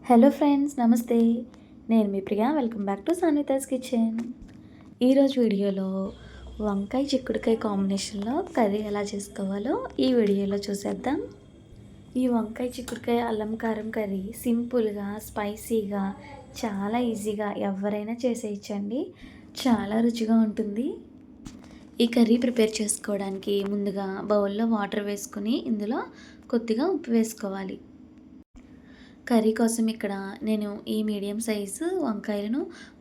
Hello friends, నమస్తే. నేను మీ Priya. Welcome back to Sanvita's kitchen. ఈరోజు వీడియోలో వంకాయ చిక్కుడుకాయ కాంబినేషన్లో కర్రీ ఎలా చేసుకోవాలో ఈ వీడియోలో చూసేద్దాం. ఈ వంకాయ చిక్కుడుకాయ అల్లం కారం కర్రీ సింపుల్గా, స్పైసీగా, చాలా ఈజీగా ఎవరైనా చేసేయచ్చండి. చాలా రుచిగా ఉంటుంది. ఈ కర్రీ ప్రిపేర్ చేసుకోవడానికి ముందుగా బౌల్లో వాటర్ వేసుకుని ఇందులో కొద్దిగా ఉప్పు వేసుకోవాలి. కర్రీ కోసం ఇక్కడ నేను ఈ మీడియం సైజు వంకాయలను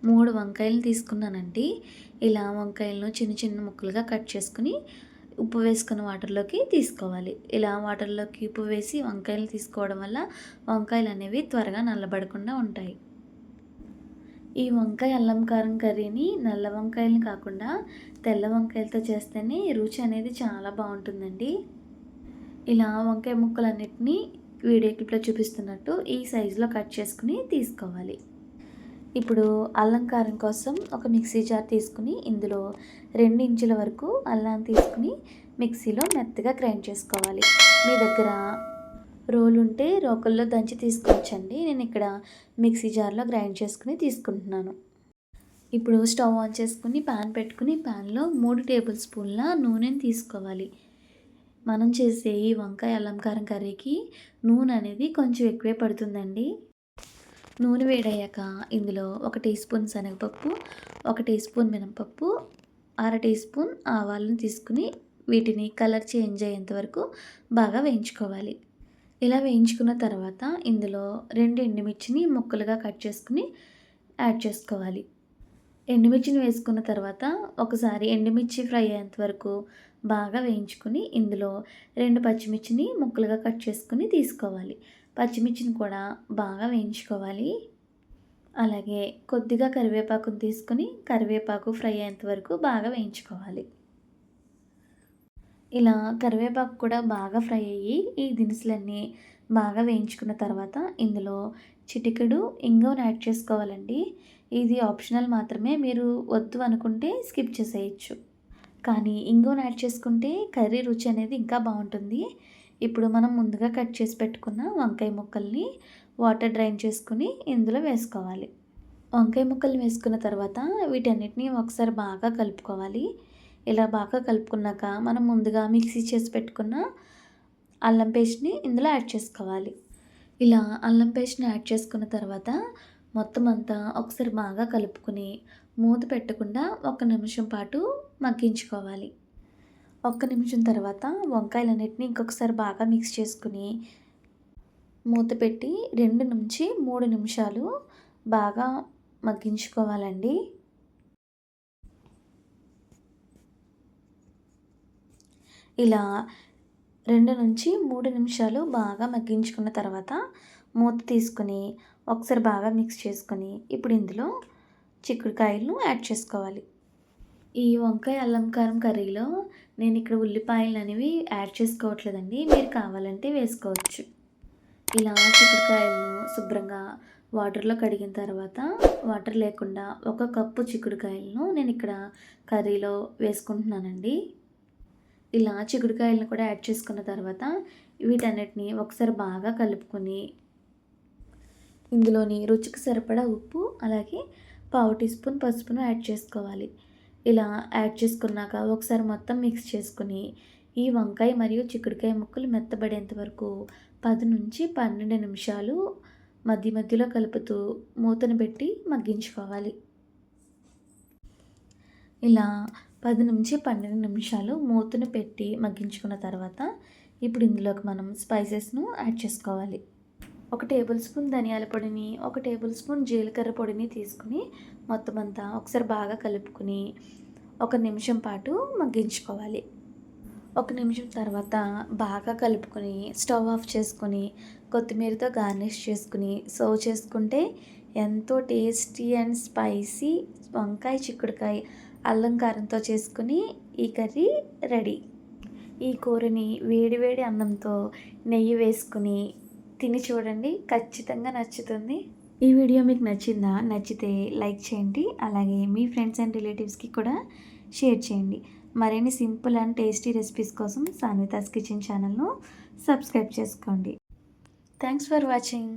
3 వంకాయలను తీసుకున్నానండి. ఇలా వంకాయలను చిన్న చిన్న ముక్కలుగా కట్ చేసుకుని ఉప్పు వేసుకున్న వాటర్లోకి తీసుకోవాలి. ఇలా వాటర్లోకి ఉప్పు వేసి వంకాయలు తీసుకోవడం వల్ల వంకాయలు అనేవి త్వరగా నల్లబడకుండా ఉంటాయి. ఈ వంకాయ అల్లం కారం కర్రీని నల్ల వంకాయలు కాకుండా తెల్ల వంకాయలతో చేస్తేనే రుచి అనేది చాలా బాగుంటుందండి. ఇలా వంకాయ ముక్కలన్నిటినీ వీడియో క్లిప్లో చూపిస్తున్నట్టు ఈ సైజులో కట్ చేసుకుని తీసుకోవాలి. ఇప్పుడు అల్లం కారం కోసం ఒక మిక్సీ జార్ తీసుకుని ఇందులో 2 ఇంచుల వరకు అల్లాన్ని తీసుకుని మిక్సీలో మెత్తగా గ్రైండ్ చేసుకోవాలి. మీ దగ్గర రోలు ఉంటే రోకల్లో దంచి తీసుకోవచ్చండి. నేను ఇక్కడ మిక్సీ జార్లో గ్రైండ్ చేసుకుని తీసుకుంటున్నాను. ఇప్పుడు స్టవ్ ఆన్ చేసుకుని ప్యాన్ పెట్టుకుని ప్యాన్లో 3 టేబుల్ స్పూన్ల నూనెని తీసుకోవాలి. మనం చేసే ఈ వంకాయ అల్లం కారం కర్రీకి నూనె అనేది కొంచెం ఎక్కువే పడుతుందండి. నూనె వేడయ్యాక ఇందులో 1 టీ స్పూన్ శనగపప్పు, 1 టీ స్పూన్ మినపప్పు, 1/2 టీ స్పూన్ ఆవాలను తీసుకుని వీటిని కలర్ చేంజ్ అయ్యేంత వరకు బాగా వేయించుకోవాలి. ఇలా వేయించుకున్న తర్వాత ఇందులో 2 ఎండుమిర్చిని ముక్కలుగా కట్ చేసుకుని యాడ్ చేసుకోవాలి. ఎండుమిర్చిని వేసుకున్న తర్వాత ఒకసారి ఎండుమిర్చి ఫ్రై అయ్యేంత వరకు బాగా వేయించుకుని ఇందులో 2 పచ్చిమిర్చిని ముక్కలుగా కట్ చేసుకుని తీసుకోవాలి. పచ్చిమిర్చిని కూడా బాగా వేయించుకోవాలి. అలాగే కొద్దిగా కరివేపాకుని తీసుకుని కరివేపాకు ఫ్రై అయ్యేంత వరకు బాగా వేయించుకోవాలి. ఇలా కరివేపాకు కూడా బాగా ఫ్రై అయ్యి ఈ దినుసులన్నీ బాగా వేయించుకున్న తర్వాత ఇందులో చిటికెడు ఇంగువను యాడ్ చేసుకోవాలండి. ఇది ఆప్షనల్ మాత్రమే, మీరు వద్దు అనుకుంటే స్కిప్ చేసేయచ్చు. కానీ ఇంగువను యాడ్ చేసుకుంటే కర్రీ రుచి అనేది ఇంకా బాగుంటుంది. ఇప్పుడు మనం ముందుగా కట్ చేసి పెట్టుకున్న వంకాయ ముక్కల్ని వాటర్ డ్రైన్ చేసుకుని ఇందులో వేసుకోవాలి. వంకాయ ముక్కల్ని వేసుకున్న తర్వాత వీటన్నిటిని ఒకసారి బాగా కలుపుకోవాలి. ఇలా బాగా కలుపుకున్నాక మనం ముందుగా మిక్సీ చేసి పెట్టుకున్న అల్లం పేస్ట్ని ఇందులో యాడ్ చేసుకోవాలి. ఇలా అల్లం పేస్ట్ని యాడ్ చేసుకున్న తర్వాత మొత్తం అంతా ఒకసారి బాగా కలుపుకొని మూత పెట్టకుండా 1 నిమిషం పాటు మగ్గించుకోవాలి. 1 నిమిషం తర్వాత వంకాయలన్నిటిని ఇంకొకసారి బాగా మిక్స్ చేసుకుని మూత పెట్టి 2 నుంచి 3 నిమిషాలు బాగా మగ్గించుకోవాలండి. ఇలా 2 నుంచి 3 నిమిషాలు బాగా మగ్గించుకున్న తర్వాత మూత తీసుకొని ఒకసారి బాగా మిక్స్ చేసుకొని ఇప్పుడు ఇందులో చిక్కుడుకాయలను యాడ్ చేసుకోవాలి. ఈ వంకాయ అల్లం కారం కర్రీలో నేను ఇక్కడ ఉల్లిపాయలు అనేవి యాడ్ చేసుకోవట్లేదండి, మీరు కావాలంటే వేసుకోవచ్చు. ఇలా చిక్కుడుకాయలను శుభ్రంగా వాటర్లో కడిగిన తర్వాత వాటర్ లేకుండా 1 కప్పు చిక్కుడుకాయలను నేను ఇక్కడ కర్రీలో వేసుకుంటున్నానండి. ఇలా చిక్కుడుకాయలను కూడా యాడ్ చేసుకున్న తర్వాత వీటన్నిటిని ఒకసారి బాగా కలుపుకొని ఇందులోని రుచికి సరిపడా ఉప్పు, అలాగే 1/2 టీ స్పూన్ పసుపును యాడ్ చేసుకోవాలి. ఇలా యాడ్ చేసుకున్నాక ఒకసారి మొత్తం మిక్స్ చేసుకుని ఈ వంకాయ మరియు చిక్కుడుకాయ ముక్కలు మెత్తబడేంత వరకు 10 నుంచి 12 నిమిషాలు మధ్య మధ్యలో కలుపుతూ మూతను పెట్టి మగ్గించుకోవాలి. ఇలా 10 నుంచి 12 నిమిషాలు మూతను పెట్టి మగ్గించుకున్న తర్వాత ఇప్పుడు ఇందులోకి మనం స్పైసెస్ను యాడ్ చేసుకోవాలి. 1 టేబుల్ స్పూన్ ధనియాల పొడిని, 1 టేబుల్ స్పూన్ జీలకర్ర పొడిని తీసుకుని మొత్తం అంతా ఒకసారి బాగా కలుపుకుని 1 నిమిషం పాటు మగ్గించుకోవాలి. 1 నిమిషం తర్వాత బాగా కలుపుకొని స్టవ్ ఆఫ్ చేసుకొని కొత్తిమీరతో గార్నిష్ చేసుకుని సర్వ్ చేసుకుంటే ఎంతో టేస్టీ అండ్ స్పైసీ వంకాయ చిక్కుడుకాయ అల్లం కారంతో చేసుకుని ఈ కర్రీ రెడీ. ఈ కూరని వేడివేడి అన్నంతో నెయ్యి వేసుకుని తిని చూడండి, ఖచ్చితంగా నచ్చుతుంది. ఈ వీడియో మీకు నచ్చిందా? నచ్చితే లైక్ చేయండి, అలాగే మీ ఫ్రెండ్స్ అండ్ రిలేటివ్స్కి కూడా షేర్ చేయండి. మరిన్ని సింపుల్ అండ్ టేస్టీ రెసిపీస్ కోసం సాన్వితాస్ కిచెన్ ఛానల్ను సబ్స్క్రైబ్ చేసుకోండి. Thanks for watching.